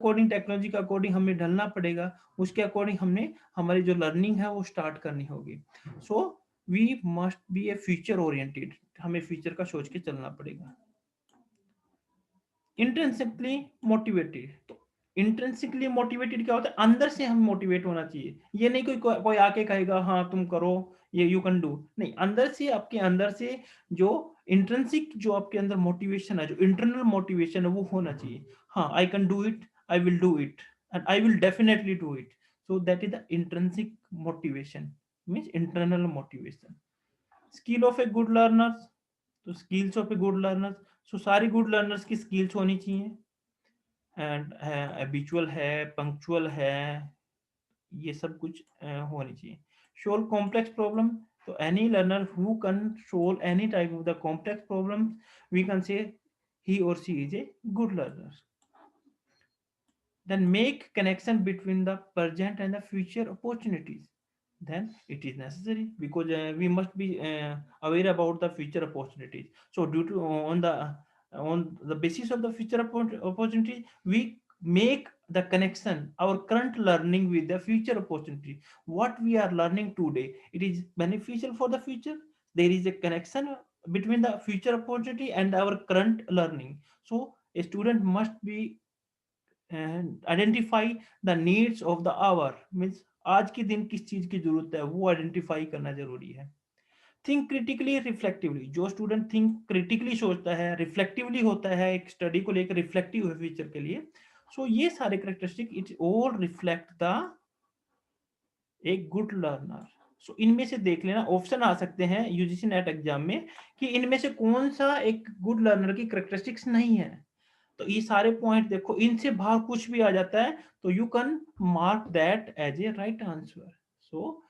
According, technology के according हमें ढलना पड़ेगा, उसके अकॉर्डिंग हमने हमारी जो लर्निंग है वो स्टार्ट करनी होगी। So we must be a future oriented, हमें फ्यूचर का सोच के चलना पड़ेगा। इंट्रिंसिकली मोटिवेटेड, तो इंट्रिंसिकली मोटिवेटेड क्या होता है, अंदर से हम मोटिवेट होना चाहिए। ये नहीं कोई आके कहेगा हाँ तुम करो, ये यू कैन डू, नहीं, अंदर से, आपके अंदर से जो इंट्रिंसिक, जो आपके अंदर मोटिवेशन है, जो इंटरनल मोटिवेशन है वो होना चाहिए। हाँ, I can do it, I will do it, and I will definitely do it. So that is the intrinsic motivation, means internal motivation. Skill of a good learners, तो skills of a good learners, so सारी good learners की skills होनी चाहिए, and habitual है, punctual है, ये सब कुछ होनी चाहिए। सोल्व कॉम्प्लेक्स प्रॉब्लम, तो any learner who can solve any type of the complex problem, we can say he or she is a good learner. Then make connection between the present and the future opportunities, then it is necessary, because we must be aware about the future opportunities. So due to on the basis of the future opportunity, we make the connection our current learning with the future opportunity. What we are learning today, it is beneficial for the future. There is a connection between the future opportunity and our current learning. So a student must be and identify the needs of the hour, means आज के दिन किस चीज की जरूरत है वो identify करना जरूरी है। थिंक क्रिटिकली रिफ्लेक्टिवली, जो स्टूडेंट थिंक क्रिटिकली सोचता है, रिफ्लेक्टिवली होता है, एक स्टडी को लेकर रिफ्लेक्टिव है फ्यूचर के लिए, सो ये सारे characteristic it all reflect the एक गुड लर्नर। सो इनमें से देख लेना, ऑप्शन आ सकते हैं यूजीसी नेट एग्जाम में कि इनमें से कौन सा एक गुड लर्नर की करेक्टरिस्टिक्स नहीं है। तो ये सारे पॉइंट देखो, इनसे बाहर कुछ भी आ जाता है तो you can mark that as a right answer. So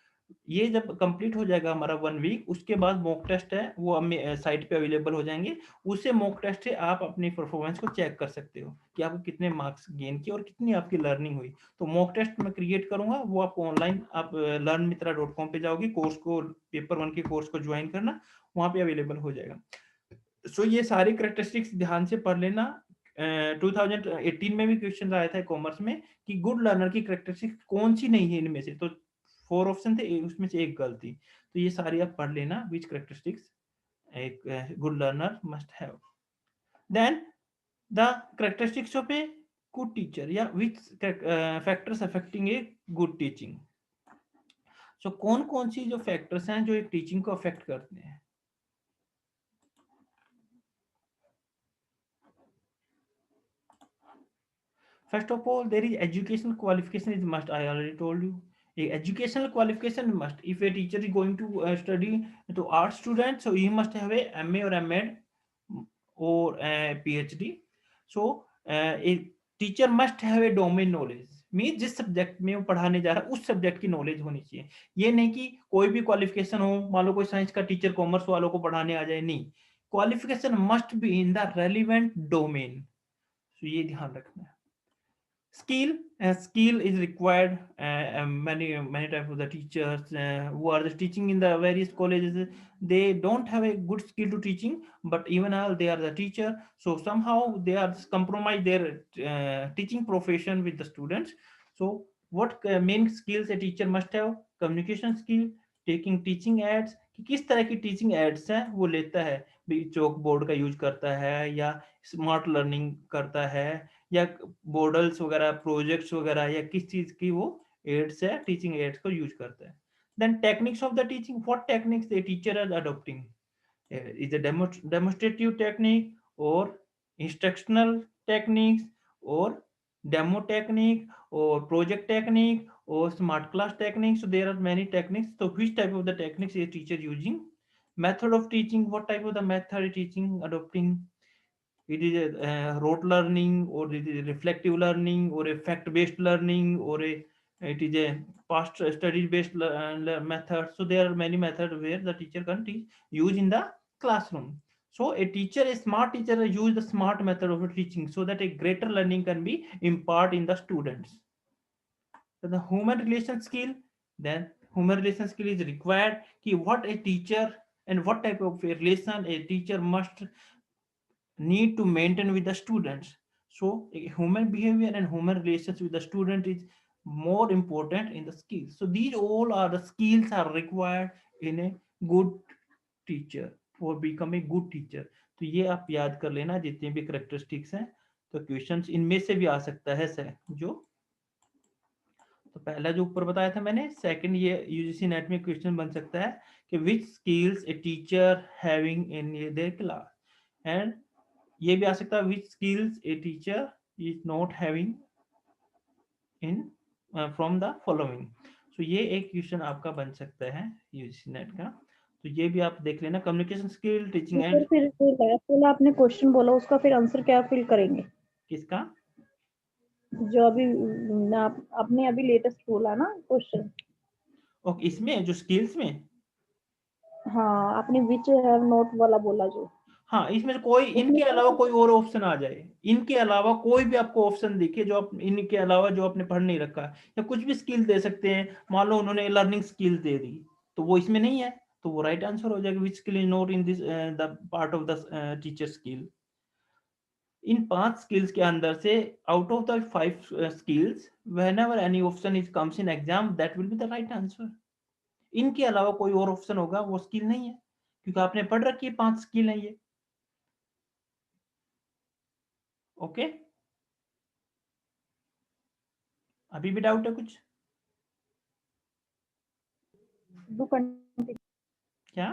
ये जब कंप्लीट हो जाएगा हमारा 1 वीक, उसके बाद मॉक टेस्ट है, वो हमें साइट पे अवेलेबल हो जाएंगे। उससे मॉक टेस्ट है, आप अपनी परफॉर्मेंस को चेक कर सकते हो कि आपको कितने मार्क्स गेन किए और कितनी आपकी लर्निंग हुई। तो मॉक टेस्ट मैं क्रिएट करूंगा, वो आपको ऑनलाइन, आप learnmitra.com पे जाओगे, कोर्स को, पेपर 1 के कोर्स को ज्वाइन करना, वहां पे अवेलेबल हो जाएगा। सो ये सारी करेक्टरिस्टिक्स ध्यान से पढ़ लेना। 2018 में भी क्वेश्चन आया था कॉमर्स में कि गुड लर्नर की करेक्टरिस्टिक्स कौन सी नहीं है इनमें से, तो 4 ऑप्शन थे, उसमें से एक गलती। तो ये सारी आप पढ़ लेना, विच करेक्टरिस्टिक्स एक good learner must have. Then the characteristics of a good teacher, या which factors affecting a good teaching. So कौन कौन सी जो फैक्टर्स हैं जो एक टीचिंग को अफेक्ट करते हैं। First of all, there is educational qualification is must. I already told you. A educational qualification must. If a teacher is going to study to art student, so he must have a MA or MEd or a PhD. So a teacher must have a domain knowledge. Mean जिस subject में वो पढ़ाने जा रहा है उस subject की knowledge होनी चाहिए। ये नहीं कि कोई भी क्वालिफिकेशन हो, मान लो कोई साइंस का टीचर कॉमर्स वालों को पढ़ाने आ जाए, नहीं, qualification must be in the relevant domain. तो ये ध्यान रखना है। Skill is required. Many types of the teachers who are teaching in the various colleges, they don't have a good skill to teaching, but even all they are the teacher, so somehow they are compromise their teaching profession with the students. So what main skills a teacher must have? Communication skill, taking teaching aids, कि किस तरह की teaching ads हैं वो लेता है, चौक board का use करता है या स्मार्ट लर्निंग करता है या बोर्डल्स वगैरह, प्रोजेक्ट्स वगैरह, या किस चीज की वो एड्स है, टीचिंग एड्स को यूज करता है। Then techniques of the teaching, what techniques the teacher are adopting, is a demonstrative technique और इंस्ट्रक्शनल टेक्निक्स और डेमो टेक्निक और project technique or smart class techniques. So there are many techniques. So which type of the techniques is teacher using? Method of teaching, what type of the method teaching adopting? It is a rote learning, or it is a reflective learning, or a fact based learning, or it is a past study based method. So there are many methods where the teacher can use in the classroom. So a teacher, a smart teacher, use the smart method of teaching so that a greater learning can be imparted in the students. So the human relation skill, then human relation skill is required कि what a teacher and what type of a relation a teacher must need to maintain with the students. So human behavior and human relations with the student is more important in the skills. So these all are the skills are required in a good teacher for become a good teacher. तो ये आप याद कर लेना जितने भी characteristics हैं. तो क्वेश्चंस इनमें से भी आ सकता है सर जो. तो पहला जो ऊपर बताया था मैंने, सेकंड ये यूजीसी नेट में क्वेश्चन बन सकता है कि which skills a teacher having in their class. And ये भी आ सकता है which skills a teacher is not having in from the following. So ये एक क्वेश्चन आपका बन सकता है यूजीसी नेट का. तो ये भी आप देख लेना. कम्युनिकेशन स्किल, टीचिंग तो एंड. फिर लास्ट वाला आपने क्वेश्चन बोला, उसका फिर आंसर क्या फिल करेंगे? किसका? जो अभी आपने अभी लेटेस्ट बोला ना क्वेश्चन. ओके, इसमें जो स्किल्स में. हाँ, आपने विच हैव नॉट वाला बोला जो, हाँ, इसमें से कोई उसमें इनके क्या अलावा था? कोई और ऑप्शन आ जाए. इनके अलावा कोई भी आपको ऑप्शन दिखे जो आप इनके अलावा जो आपने पढ़ नहीं रखा है, या कुछ भी स्किल दे सकते हैं. मान लो उन्होंने लर्निंग स्किल दे दी तो वो इसमें नहीं है, तो वो राइट आंसर हो जाएगा. Which skill is not in this the part of the teacher skill. In 5 skills के अंदर से out of the 5 skills whenever any option is comes in exam that will be the right answer. इनके अलावा कोई और option होगा वो skill नहीं है, क्योंकि आपने पढ़ रखी है 5 स्किल है ये. ओके, अभी भी डाउट है कुछ? Do continue. क्या?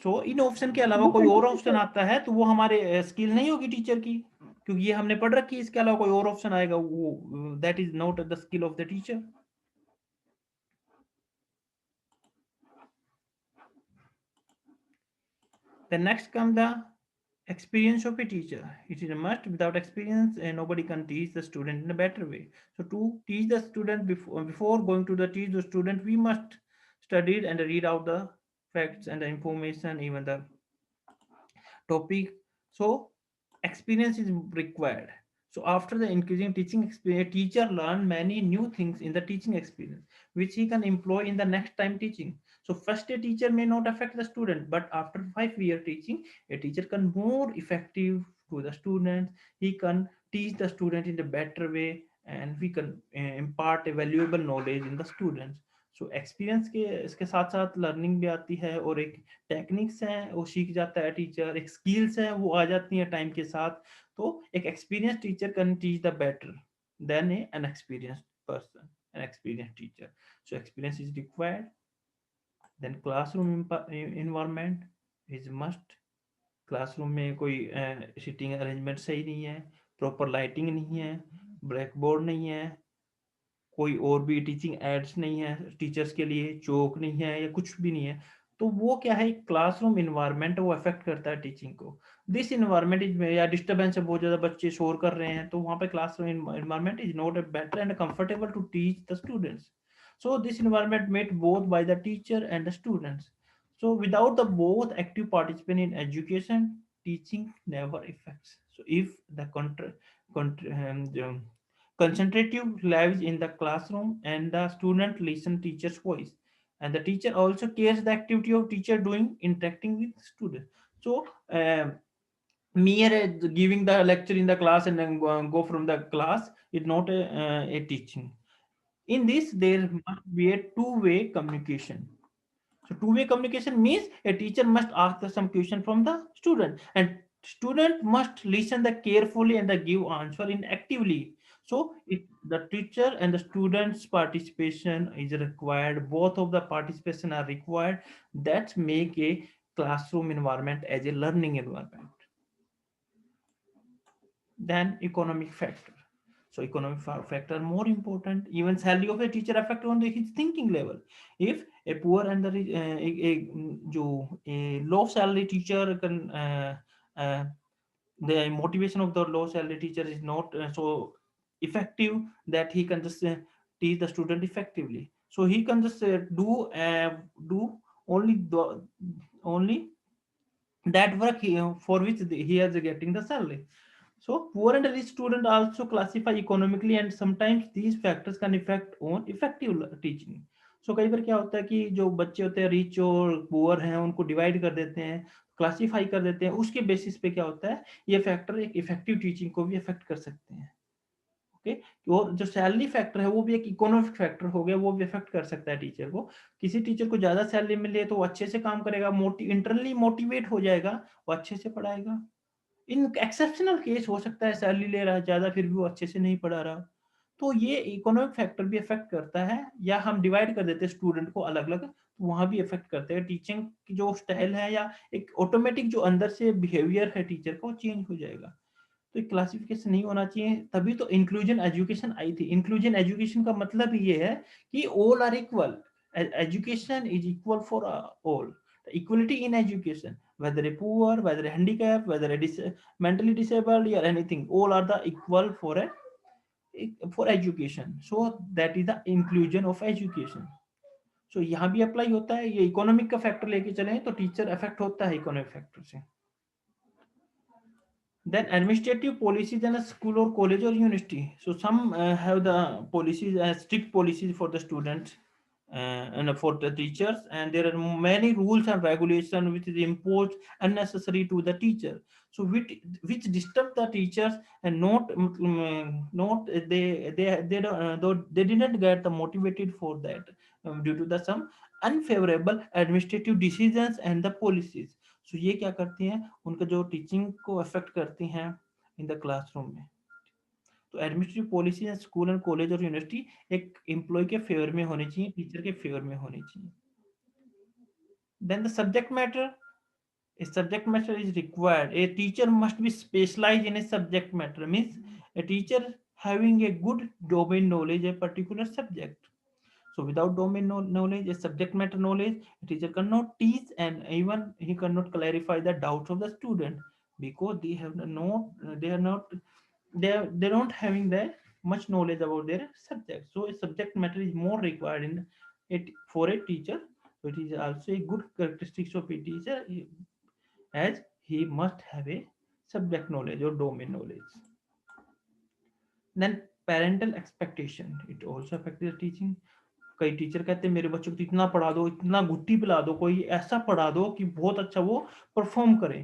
इन ऑप्शन के अलावा डू कोई और कंटिन्यू ऑप्शन सर. आता है तो वो हमारे स्किल नहीं होगी टीचर की, क्योंकि ये हमने पढ़ रखी है. इसके अलावा कोई और ऑप्शन आएगा वो that is not the skill of the teacher. Then next come the experience of a teacher. It is a must. Without experience, nobody can teach the student in a better way. So to teach the student before going to the teach the student, we must study and read out the facts and the information, even the topic. So experience is required. So after the increasing teaching experience, teacher learn many new things in the teaching experience, which he can employ in the next time teaching. So first a teacher may not affect the student, but after 5 year teaching, a teacher can more effective to the students. He can teach the student in a better way, and we can impart a valuable knowledge in the students. So experience के इसके साथ साथ learning भी आती है, और एक techniques हैं वो सीख जाता है टीचर. एक स्किल्स हैं वो आ जाती हैं टाइम के साथ. तो एक experience teacher can teach the better than an experience person, an experience teacher. So experience is required. Then classroom environment is must. Classroom में कोई सीटिंग अरेंजमेंट सही नहीं है, प्रॉपर लाइटिंग नहीं है, ब्लैक बोर्ड नहीं है, कोई और भी टीचिंग एड्स नहीं है टीचर्स के लिए, चौक नहीं है, या कुछ भी नहीं है, तो वो क्या है, क्लासरूम इन्वायरमेंट वो अफेक्ट करता है टीचिंग को. दिस इन्वायरमेंट इज, या डिस्टर्बेंस है, बहुत ज्यादा बच्चे शोर कर रहे हैं, तो वहाँ पे classroom environment is not a better and comfortable to teach the students. So this environment made both by the teacher and the students. So without the both active participant in education, teaching never effects. So if the concentrative lives in the classroom and the student listen teacher's voice, and the teacher also cares the activity of teacher doing interacting with students. So mere giving the lecture in the class and then go from the class is not a teaching. In this there must be a two-way communication. So two-way communication means a teacher must ask some question from the student, and student must listen the carefully and the give answer in actively. So the teacher and the students participation is required. Both of the participation are required. That make a classroom environment as a learning environment. Then economic factor. So economic factor more important. Even salary of a teacher affect on his thinking level. If a poor and a low salary teacher can uh, the motivation of the low salary teacher is not so effective that he can just teach the student effectively. So he can just do only only that work for which he is getting the salary. So poor and rich student also classify economically, and sometimes these factors can affect on effective teaching. सो कई बार क्या होता है कि जो बच्चे होते हैं रिच और पुअर हैं उनको डिवाइड कर देते हैं, क्लासिफाई कर देते हैं, उसके बेसिस पे क्या होता है ये फैक्टर एक इफेक्टिव टीचिंग को भी अफेक्ट कर सकते हैं। ओके। और जो सैलरी फैक्टर है वो भी एक इकोनॉमिक फैक्टर हो गया, वो भी अफेक्ट कर सकता है टीचर को। किसी टीचर को ज्यादा सैलरी मिले तो वो अच्छे से काम करेगा, इंटरनली मोटिवेट हो जाएगा, वो अच्छे से पढ़ाएगा। इन एक्सेप्शनल केस हो सकता है सैलरी ले रहा है ज्यादा फिर भी वो अच्छे से नहीं पढ़ा रहा, तो ये इकोनॉमिक फैक्टर भी इफेक्ट करता है। या हम डिवाइड कर देते हैं स्टूडेंट को अलग अलग, तो वहां भी इफेक्ट करते हैं टीचिंग की जो स्टाइल है, या एक ऑटोमेटिक जो अंदर से बिहेवियर है टीचर का वो चेंज हो जाएगा। तो एक क्लासिफिकेशन नहीं होना चाहिए, तभी तो इंक्लूजन एजुकेशन आई थी। इंक्लूजन एजुकेशन का मतलब ये है कि all are equal, education is equal for all, equality in education, whether a poor, whether a handicap, whether a mentally disabled or anything, all are the equal for education. So that is the inclusion of education. So यहाँ भी apply होता है, ये economic का factor लेके चले तो teacher affect होता है इकोनॉमिक फैक्टर से। Then administrative policies in a school or college or university. So some have the policies, strict policies for the students and for the teachers, and there are many rules and regulations which is imposed unnecessary to the teacher. So which disturb the teachers and not they don't they didn't get the motivated for that due to the some unfavorable administrative decisions and the policies. सो ये क्या करती हैं, उनका जो teaching को affect करती हैं in the classroom में। तो administrative policy school and college और यूनिवर्सिटी एक एम्प्लॉय के फेवर में होनी चाहिए, टीचर के फेवर में होनी चाहिए। Then the subject matter, a subject matter is required. A teacher must be specialized in a subject matter, means a teacher having a good domain knowledge a particular subject. So without domain knowledge, a subject matter knowledge, a teacher cannot teach and even he cannot clarify the doubts of the student, because they are not they don't having the much knowledge about their subject. So a subject matter is more required in it for a teacher. So it is also a good characteristics of a teacher, as he must have a subject knowledge or domain knowledge. Then parental expectation, it also affects the teaching. कई teacher कहते हैं मेरे बच्चों को इतना पढ़ा दो, इतना गुट्टी पिला दो, कोई ऐसा पढ़ा दो कि बहुत अच्छा वो परफॉर्म करे।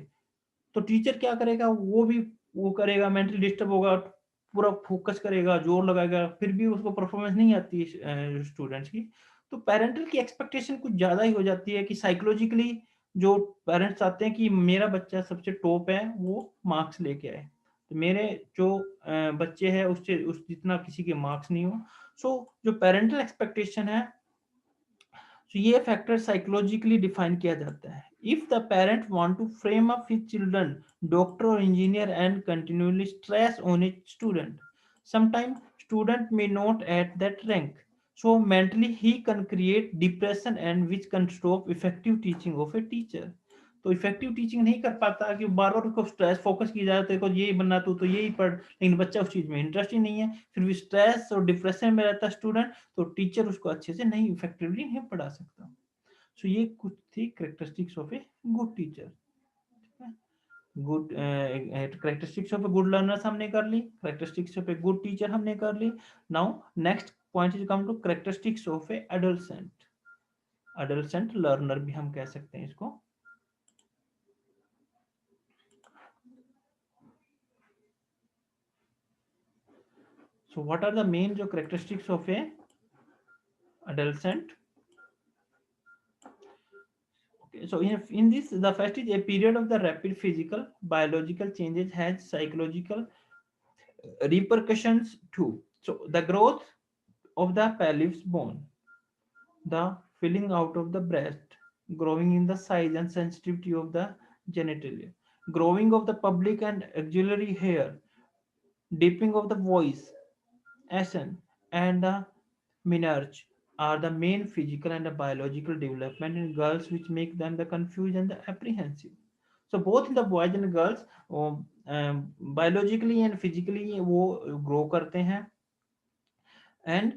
तो टीचर क्या करेगा, वो भी वो करेगा, मेंटली डिस्टर्ब होगा, पूरा फोकस करेगा, जोर लगाएगा, फिर भी उसको परफॉर्मेंस नहीं आती स्टूडेंट्स की। तो पेरेंटल की एक्सपेक्टेशन कुछ ज्यादा ही हो जाती है कि साइकोलॉजिकली जो पेरेंट्स चाहते हैं कि मेरा बच्चा सबसे टॉप है, वो मार्क्स लेके आए, तो मेरे जो बच्चे हैं उससे उस जितना किसी के मार्क्स नहीं हो। सो जो पेरेंटल एक्सपेक्टेशन है, तो ये फैक्टर साइकोलॉजिकली डिफाइन किया जाता है। If the parent want to frame up his children doctor और engineer and continuously stress on each student, sometime student may not at that rank, so mentally he can create depression and which can stop effective teaching of a teacher. तो effective teaching नहीं कर पाता कि बार बार उसको stress focus की जाए, तेरे को यही बनना, तू तो यही पढ़, लेकिन बच्चा उस चीज में इंटरेस्ट ही नहीं है, फिर भी स्ट्रेस और डिप्रेशन में रहता है स्टूडेंट, तो टीचर उसको अच्छे से नहीं इफेक्टिवली नहीं पढ़ा सकता। सो ये कुछ थी characteristics of a good teacher. Good characteristics of a good learners हमने कर ली, characteristics of a good teacher हमने कर ली। Now next point is come to characteristics of a adolescent. Adolescent learner भी हम कह सकते हैं इसको। So what are the main जो characteristics of a adolescent? Okay, so in this the first is a period of the rapid physical biological changes has psychological repercussions too. So the growth of the pelvis bone, the filling out of the breast, growing in the size and sensitivity of the genitalia, growing of the public and axillary hair, deepening of the voice, accent, and the menarche are the main physical and the biological development in girls which make them the confused and the apprehensive. So both in the boys and girls biologically and physically वो grow करते हैं, and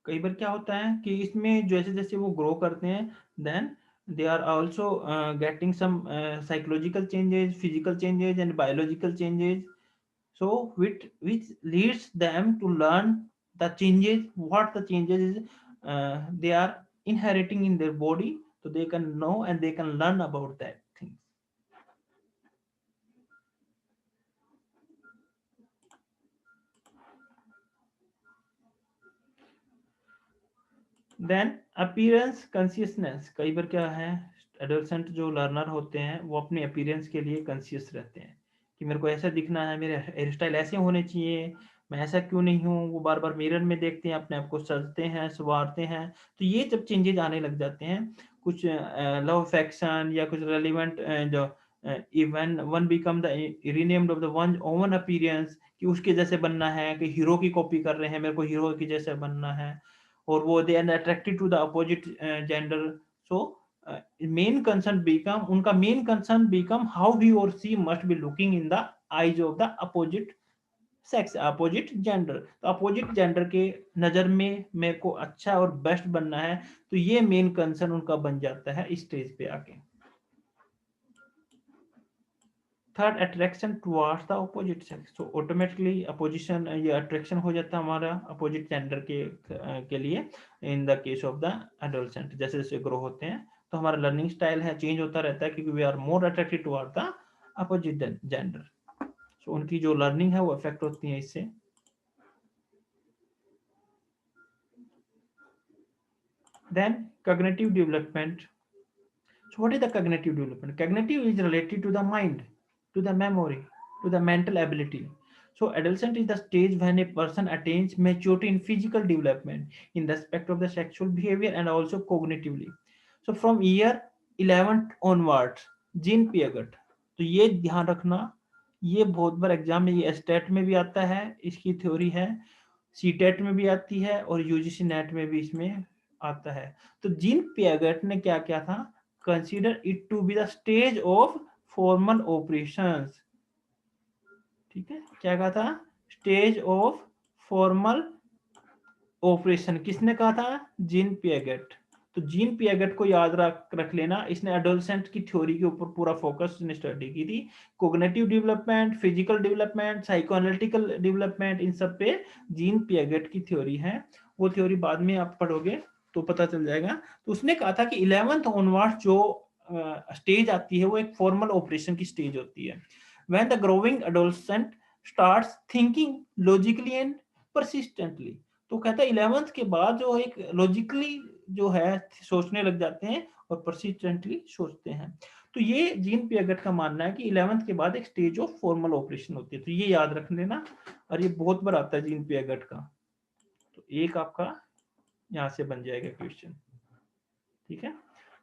कई बार क्या होता है कि इसमें जैसे जैसे वो ग्रो करते हैं, then they are also getting some psychological changes, physical changes and biological changes. So which leads them to learn the changes, what the changes is, they are inheriting in their body, so they can know and they can learn about that thing. Then appearance consciousness, कई बार क्या है, adolescent जो learner होते हैं वो अपने appearance के लिए कॉन्शियस रहते हैं कि मेरे को ऐसा दिखना है, मेरे हेयर स्टाइल ऐसे होने चाहिए, मैं ऐसा क्यों नहीं हूँ। वो बार बार मिरर में देखते हैं, अपने आप को सजते हैं, संवारते हैं। तो ये जब चेंजेस आने लग जाते हैं, कुछ लव अफेक्शन या कुछ रेलिवेंट जो even one become the renamed of the one oven appearance, कि उसके जैसे बनना है, कि हीरो की कॉपी कर रहे हैं, मेरे को हीरो की जैसे बनना है। और वो they are attracted to the opposite gender. So main concern become, उनका main concern become how he और she must be looking in the eyes of the opposite sex, opposite gender. तो अपोजिट जेंडर के नजर में मेरे को अच्छा और बेस्ट बनना है, तो ये मेन कंसर्न उनका बन जाता है इस स्टेज पे आके। Third, attraction towards the opposite sex. तो ऑटोमेटिकली अपोजिशन, ये अट्रैक्शन हो जाता है हमारा अपोजिट जेंडर के लिए in the case of the adolescent. जैसे जैसे ग्रो होते हैं तो हमारा लर्निंग स्टाइल है चेंज होता रहता है, क्योंकि we are more attracted toward the opposite gender. So उनकी जो लर्निंग है वो अफेक्ट होती है इससे। Then cognitive development. So what is the cognitive development? Cognitive is related to the mind, to the memory, to the mental ability. So adolescent is the stage when a person attains maturity in physical development in respect of the sexual behavior and also cognitively. So from year 11 onwards, gene Piaget. तो ये ध्यान रखना, ये बहुत बार exam में, ये state में भी आता है, इसकी थ्योरी है, सी टेट में भी आती है और यूजीसी नेट में भी इसमें आता है। तो जीन पियागेट ने क्या क्या था, consider it to be the stage of formal operations. ठीक है, क्या कहा था, स्टेज ऑफ फॉर्मल ऑपरेशन, किसने कहा था, जीन पियागेट। तो जीन पियागेट को याद रख लेना, इसने एडोलसेंट की थ्योरी के ऊपर पूरा फोकस ने स्टडी की थी। Cognitive development, physical development, psychoanalytical development, इन सब पे जीन पियागेट की थ्योरी है। वो थ्योरी बाद में आप पढ़ोगे तो पता चल जाएगा। तो उसने कहा था कि 11th ऑनवर्ड जो स्टेज आती है वो एक फॉर्मल ऑपरेशन की स्टेज होती है, when the growing adolescent starts thinking logically and persistently. तो कहता है 11th के बाद जो एक लॉजिकली जो है सोचने लग जाते हैं और परसिस्टेंटली सोचते हैं। तो ये जीन पियागेट का मानना है कि 11th के बाद एक स्टेज ऑफ फॉर्मल ऑपरेशन होती है। तो ये याद रख लेना, और ये बहुत बार आता है जीन पियागेट का। तो एक आपका यहाँ से बन जाएगा क्वेश्चन। ठीक है,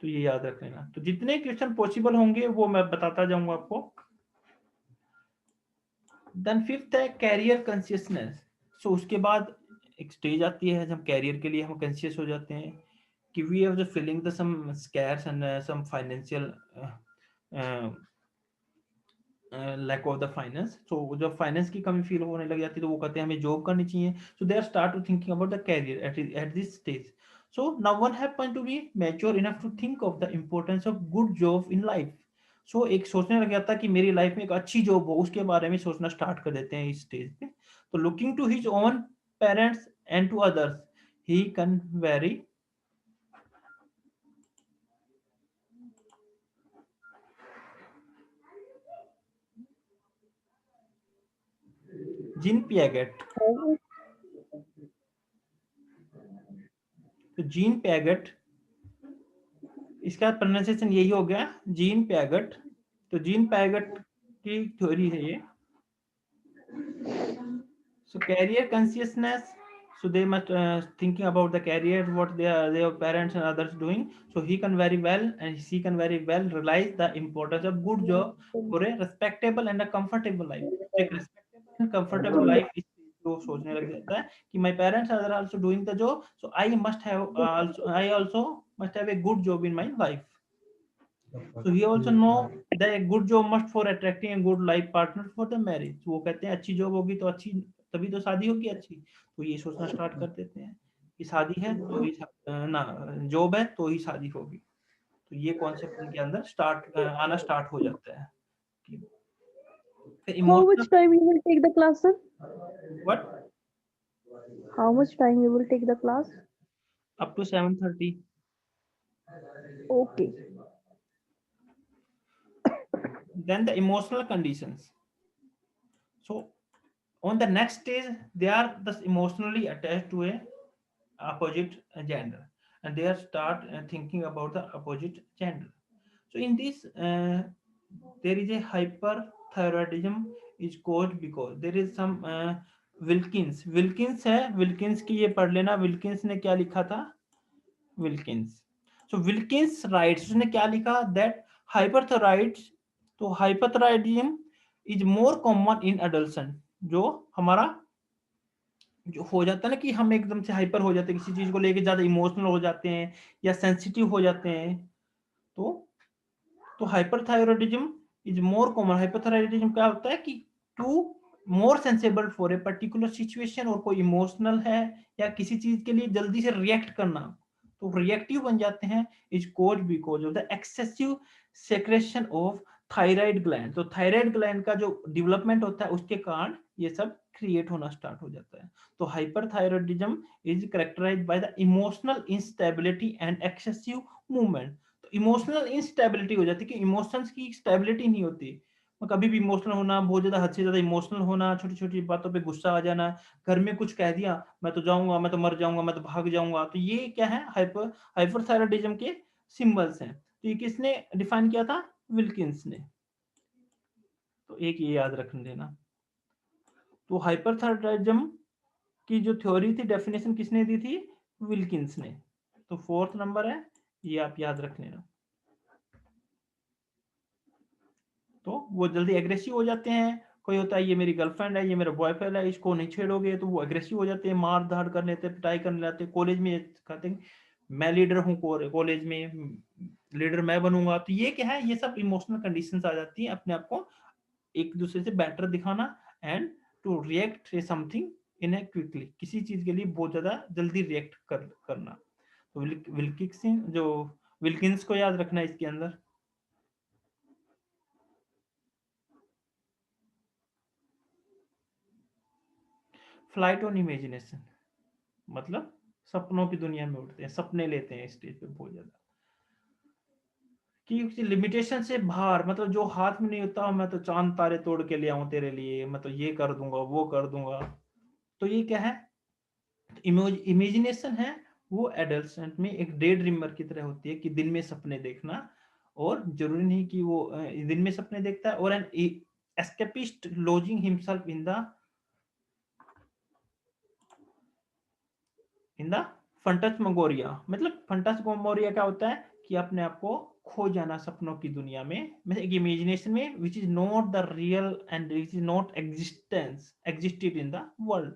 तो ये याद रख लेना। तो जितने क्वेश्चन पॉसिबल होंगे वो मैं बताता जाऊंगा आपको। देन फिफ्थ है कैरियर कॉन्शियसनेस। सो उसके बाद एक स्टेज आती है जब कैरियर के लिए हम कॉन्शियस हो जाते हैं, कि we have the feeling the some scares and some financial lack of the finance. So जब फाइनेंस की कमी फील होने लग जाती है तो वो कहते हैं हमें जॉब करनी चाहिए। So they are start to thinking about the career at this stage. So now one happen to be mature enough to think of the importance of good job in life. So एक सोचने लग जाता है कि मेरी life में एक अच्छी जॉब हो, उसके बारे में सोचना स्टार्ट कर देते हैं इस स्टेज पे। तो looking to his own parents and to others, he can very Jean Piaget. तो जीन पियागेट, इसका प्रोनाउंसिएशन यही हो गया, जीन पियागेट। तो जीन पियागेट की थ्योरी है ये। So career consciousness, so they must thinking about the career, what their parents and others doing. So he can very well and she can very well realize the importance of good job for a respectable and a comfortable life. So एक respectable and comfortable life इस को सोचने लग जाता है कि my parents are also doing the job, so I must have I also must have a good job in my life. So he also know that a good job must for attracting a good life partner for the marriage. वो कहते हैं अच्छी job होगी तो अच्छी, तभी तो शादी होगी अच्छी। तो ये सोचना स्टार्ट कर देते हैं कि शादी है तो ही ना, जॉब है तो ही शादी होगी। तो ये कॉन्सेप्ट उनके अंदर स्टार्ट आना स्टार्ट हो जाता है। How emotional, much time you will take the class, sir? What, How much time you will take the class? up to 7:30. Okay. Then the emotional conditions. So on the next stage, they are thus emotionally attached to a opposite gender, and they are start thinking about the opposite gender. So in this, there is a hyperthyroidism is caused because there is some Wilkins है, Wilkins की ये पढ़ लेना. Wilkins ने क्या लिखा था? Wilkins. So Wilkins writes, उसने क्या लिखा? That hyperthyroids, तो hyperthyroidism is more common in adolescent. जो हमारा जो हो जाता है ना कि हम एकदम से हाइपर हो जाते हैं, किसी चीज को लेके ज्यादा इमोशनल हो जाते हैं या सेंसिटिव हो जाते हैं, तो hyperthyroidism is more common. Hyperthyroidism क्या होता है कि to more sensible for a particular situation, और कोई इमोशनल है या किसी चीज के लिए जल्दी से रिएक्ट करना, तो रिएक्टिव बन जाते हैं. Is cause because of the excessive secretion of thyroid gland. तो थायराइड ग्लैंड का जो डेवलपमेंट होता है उसके कारण ये सब क्रिएट होना स्टार्ट हो जाता है. तो hyperthyroidism is characterised by the emotional instability and excessive movement. तो इमोशनल इंस्टेबिलिटी हो जाती है कि इमोशंस की स्टेबिलिटी नहीं होती. कभी भी इमोशनल होना, बहुत ज्यादा हद से ज्यादा इमोशनल होना, छोटी छोटी बातों पे गुस्सा आ जाना, घर में कुछ कह दिया, मैं तो जाऊंगा, मैं तो मर जाऊंगा, मैं तो भाग जाऊंगा. तो ये क्या है? हाइपरथायरॉयडिज्म के सिंबल्स हैं. तो ये किसने डिफाइन किया था? विल्किंस ने. तो एक ये याद रख देना. तो हाइपरथायरॉयडिज्म की जो थ्योरी थी, डेफिनेशन किसने दी थी? विल्किंस ने. तो फोर्थ नंबर है, ये आप याद रख लेना. तो वो जल्दी एग्रेसिव हो जाते हैं. कोई होता है ये मेरी गर्लफ्रेंड है, ये मेरा बॉयफ्रेंड है, इसको नहीं छेड़ोगे, तो वो एग्रेसिव हो जाते हैं, मार धाड़ कर लेते हैं, पिटाई करने लगते हैं. कॉलेज में कहते हैं मैं लीडर हूँ, कॉलेज में लीडर मैं बनूंगा. तो ये क्या है? ये सब इमोशनल कंडीशंस आ जाती हैं, अपने आप को एक दूसरे से बेटर दिखाना and to react something in a quickly, किसी चीज के लिए बहुत ज्यादा जल्दी रिएक्ट करना. तो विल्किंस को याद रखना इसके अंदर. फ्लाइट ऑन इमेजिनेशन, मतलब सपनों की दुनिया में उड़ते हैं, सपने लेते हैं स्टेज पे बहुत ज्यादा, कि लिमिटेशन से बाहर, मतलब जो हाथ में नहीं होता, मैं तो चांद तारे तोड़ के ले आऊं तेरे लिए, मैं तो ये कर दूंगा, वो कर दूंगा. तो ये क्या है? इमेजिनेशन है, वो एडल्ट में एक डे ड्रीमर की तरह होती है, कि दिन में सपने देखना. और जरूरी नहीं कि वो दिन में सपने देखता है. और an escapist lodging himself in the phantasmagoria. मतलब फंटास्मगोरिया क्या होता है? कि अपने आप को खो जाना सपनों की दुनिया में, मतलब एक इमेजिनेशन में, which is not the real and which is not existed in the world.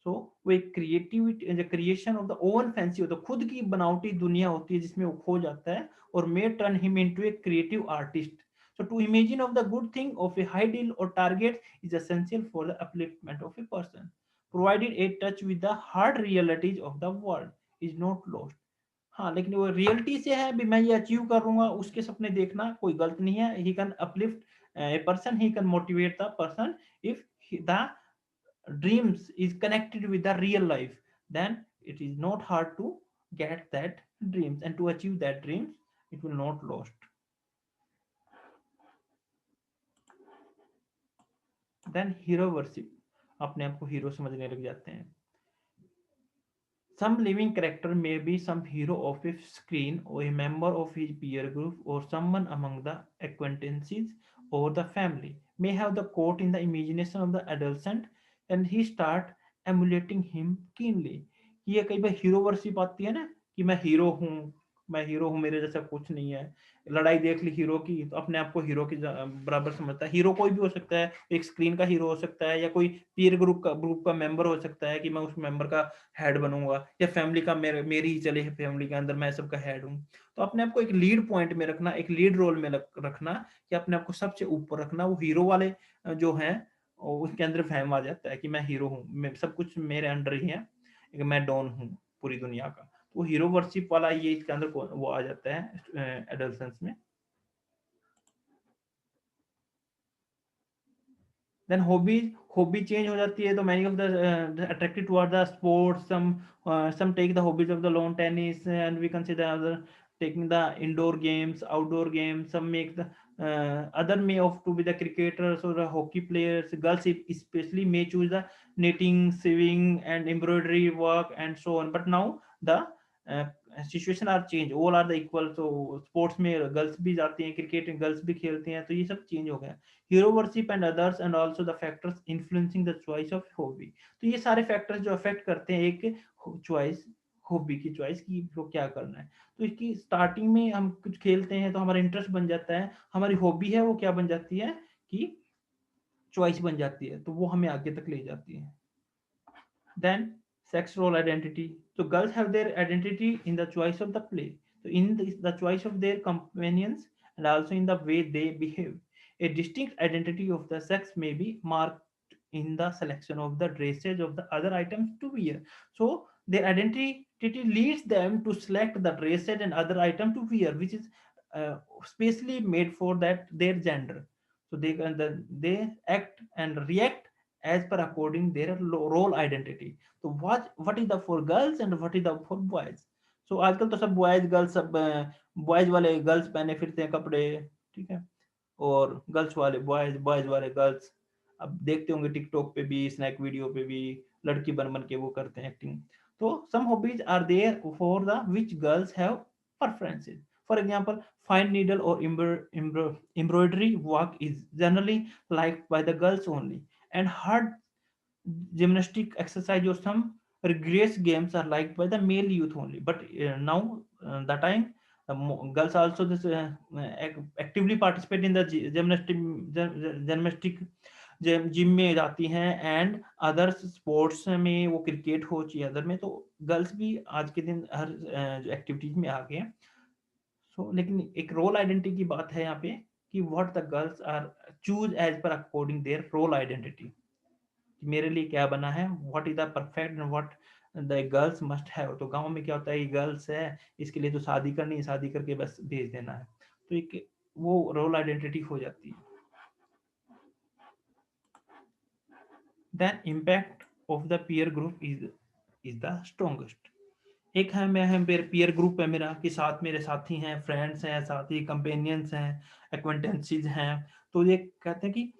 So वो एक creativity, creation of the own fancy होता है, खुद की बनावटी दुनिया होती है जिसमें वो खो जाता है, और may turn him into a creative artist. So to imagine of the good thing of a ideal or target is essential for the upliftment of a person, provided a touch with the hard realities of the world is not lost. हाँ, लेकिन वो reality से है भी, मैं ये achieve करूंगा, उसके सपने देखना कोई गलत नहीं है. He can uplift a person, he can motivate the person if the dreams is connected with the real life, then it is not hard to get that dreams, and to achieve that dreams it will not lost. Then hero worship, अपने आप को hero समझने लग जाते हैं. Some living character may be some hero of a screen, or a member of his peer group, or someone among the acquaintances or the family may have the quote in the imagination of the adolescent, and he start emulating him keenly. ये कई बार hero worship आती है ना, कि मैं hero हूँ, मैं hero हूँ, मेरे जैसा कुछ नहीं है. लड़ाई देख ली हीरो की, तो अपने आप को हीरो के बराबर समझता है. हीरो कोई भी हो सकता है, एक स्क्रीन का हीरो हो सकता है, या कोई पीर ग्रुप का मेंबर हो सकता है, कि मैं उस मेंबर का हेड बनूंगा, या फैमिली का मेरी ही चले फैमिली के अंदर मैं सबका हेड हूँ. तो अपने आप को एक लीड पॉइंट में रखना, एक लीड रोल में रखना, कि अपने आप को सबसे ऊपर रखना. वो हीरो वाले जो हैं, उसके अंदर फहम आ जाता है कि मैं हीरो हूँ, सब कुछ मेरे अंडर ही है, मैं डॉन हूँ पूरी दुनिया का. तो हीरो वर्शिप वाला ये इसके अंदर वो आ जाता है एडल्सेंस में. देन हॉबीज, हॉबी चेंज हो जाती है, तो many of the attracted toward the sports, some take the hobbies of the lawn tennis, and we consider other taking the indoor games, outdoor games. Some make the other may opt to be the cricketers or the hockey players. Girls especially may choose the knitting, sewing, and embroidery work, and so on. But now the uh, situation are change, all are the equal. तो sports में girls भी जाती हैं, cricket में girls भी खेलती हैं, तो ये सब चेंज हो गया। Hero worship and others and also the factors influencing the choice of hobby. तो ये सारे फैक्टर्स जो अफेक्ट करते हैं एक चॉइस, हॉबी की चॉइस की वो क्या करना है। तो इसकी स्टार्टिंग में हम कुछ खेलते हैं तो हमारा इंटरेस्ट बन जाता है, हमारी हॉबी है वो क्या बन जाती है कि चॉइस बन जाती है, तो वो हमें आगे तक ले जाती है। Then sex role identity. So girls have their identity in the choice of the play. So in the choice of their companions and also in the way they behave. A distinct identity of the sex may be marked in the selection of the dresses of the other items to wear. So their identity leads them to select the dresses and other items to wear, which is specially made for that their gender. So they act and react as per according their role identity. तो what is the for girls and what is the for boys। so आजकल तो सब boys girls, सब boys वाले girls पहने फिरते हैं कपड़े, ठीक है, और गर्ल्स वाले बॉयज, बॉयज वाले गर्ल्स। अब देखते होंगे टिकटॉक पे भी, स्नैक वीडियो पे भी लड़की बन बन के वो करते हैं एक्टिंग। तो some hobbies are there for the which girls have preferences. For example, fine needle or embroidery work is generally liked by the girls only, and hard gymnastic exercise or some rigorous games are liked by the male youth only. But now the time girls also this actively participate in the gymnastic gym में जाती हैं, and others sports में, वो cricket हो चाहे other में, तो girls भी आज के दिन हर एक्टिविटीज में आ गए हैं। सो लेकिन एक रोल आइडेंटिटी की बात है यहाँ पे कि what the girls are choose as per according their role identity, मेरे लिए क्या बना है, what is the perfect and what the girls must have. तो गांव में क्या होता है, गर्ल्स है इसके लिए तो शादी करनी है, शादी करके बस भेज देना है, तो एक वो रोल आइडेंटिटी हो जाती है। Then impact of the peer group is the strongest. एक है मैं है पीयर ग्रुप है मेरा, कि साथ मेरे साथी हैं, फ्रेंड्स हैं, साथी कंपेनियंस हैं, एक्वेंटेंसीज हैं। तो ये कहते हैं कि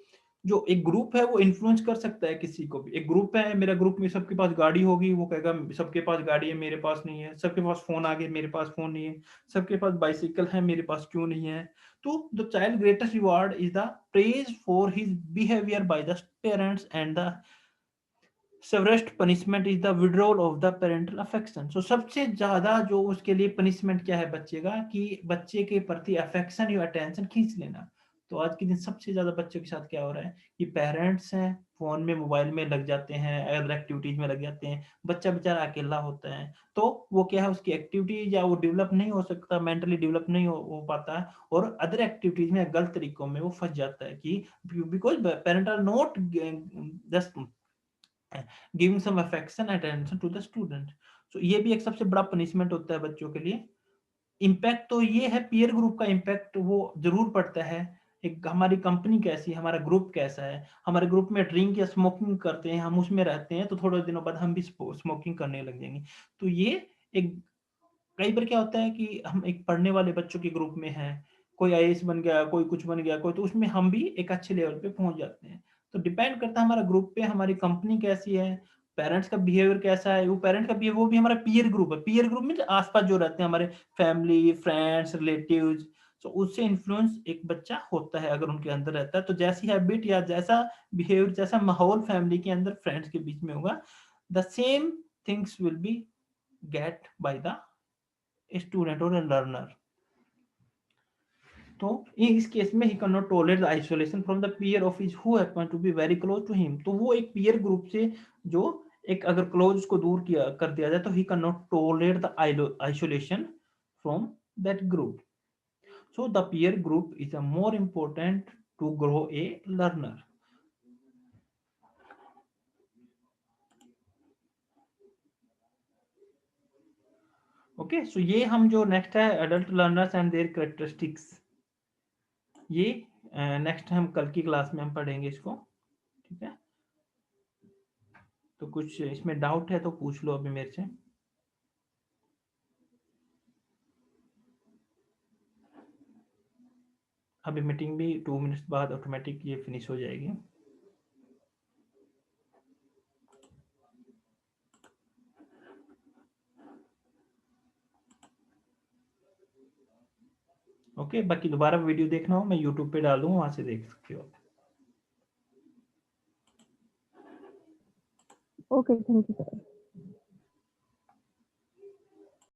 जो एक ग्रुप है वो इन्फ्लुएंस कर सकता है किसी को भी। एक ग्रुप है, मेरा ग्रुप में सबके पास गाड़ी होगी, वो कहेगा सबके पास गाड़ी है मेरे पास नहीं है, सबके पास फोन आ गए मेरे पास फोन नहीं है, सबके पास बाइसिकल है मेरे पास क्यों नहीं है। तो the child greatest reward is the praise for his behaviour by the parents, and the severest punishment is the withdrawal of the parental affection. So सबसे ज्यादा जो उसके लिए पनिशमेंट क्या है बच्चे का, कि बच्चे के प्रति अफेक्शन या अटेंशन खींच लेना। तो आज के दिन सबसे ज्यादा बच्चों के साथ क्या हो रहा है कि पेरेंट्स हैं फोन में, मोबाइल में लग जाते हैं, अदर एक्टिविटीज में लग जाते हैं, बच्चा बेचारा अकेला होता है, तो वो क्या है उसकी एक्टिविटीज या वो डेवलप नहीं हो सकता, मेंटली डेवलप नहीं हो पाता है, और अदर एक्टिविटीज में गलत तरीकों में वो फंस जाता है कि because parent are not just giving some affection attention to the student. So ये भी एक सबसे बड़ा पनिशमेंट होता है बच्चों के लिए। इम्पैक्ट तो ये है, पीयर ग्रुप का इम्पैक्ट वो जरूर पड़ता है। एक हमारी कंपनी कैसी है, हमारा ग्रुप कैसा है, हमारे ग्रुप में ड्रिंक या स्मोकिंग करते हैं, हम उसमें रहते हैं, तो थोड़े दिनों बाद हम भी स्मोकिंग करने लग जाएंगे। तो ये एक, कई बार क्या होता है कि हम एक पढ़ने वाले बच्चों के ग्रुप में हैं, कोई आईएएस बन गया, कोई कुछ बन गया, कोई, तो उसमें हम भी एक अच्छे लेवल पे पहुंच जाते हैं। तो डिपेंड करता है हमारा ग्रुप पे, हमारी कंपनी कैसी है, पेरेंट्स का बिहेवियर कैसा है। वो पेरेंट का बिहेवियर, वो भी हमारा पीयर ग्रुप है, पीयर ग्रुप में आसपास जो रहते हैं हमारे फैमिली, फ्रेंड्स, रिलेटिव्स, तो उससे इन्फ्लुएंस एक बच्चा होता है अगर उनके अंदर रहता है। तो जैसी हैबिट या जैसा बिहेवियर, जैसा माहौल फैमिली के अंदर फ्रेंड्स के बीच में होगा, the same things will be get by the student और लर्नर। तो इस केस में he can not tolerate the isolation from the peer of his who happen to be very close to him. तो वो एक पीयर ग्रुप से जो एक अगर क्लोज उसको दूर किया कर दिया जाए, तो he can not tolerate the isolation from that group. So the peer group is a more important to grow a learner. Okay, so ये हम जो नेक्स्ट है adult learners and their characteristics, ये नेक्स्ट हम कल की क्लास में हम पढ़ेंगे इसको, ठीक है। तो कुछ इसमें डाउट है तो पूछ लो अभी मेरे से। अभी मीटिंग भी 2 मिनट्स बाद ऑटोमेटिक ये फिनिश हो जाएगी। ओके, बाकी दोबारा वीडियो देखना हो मैं यूट्यूब पे डाल दूंगा, वहां से देख सकते हो। Okay, thank you sir.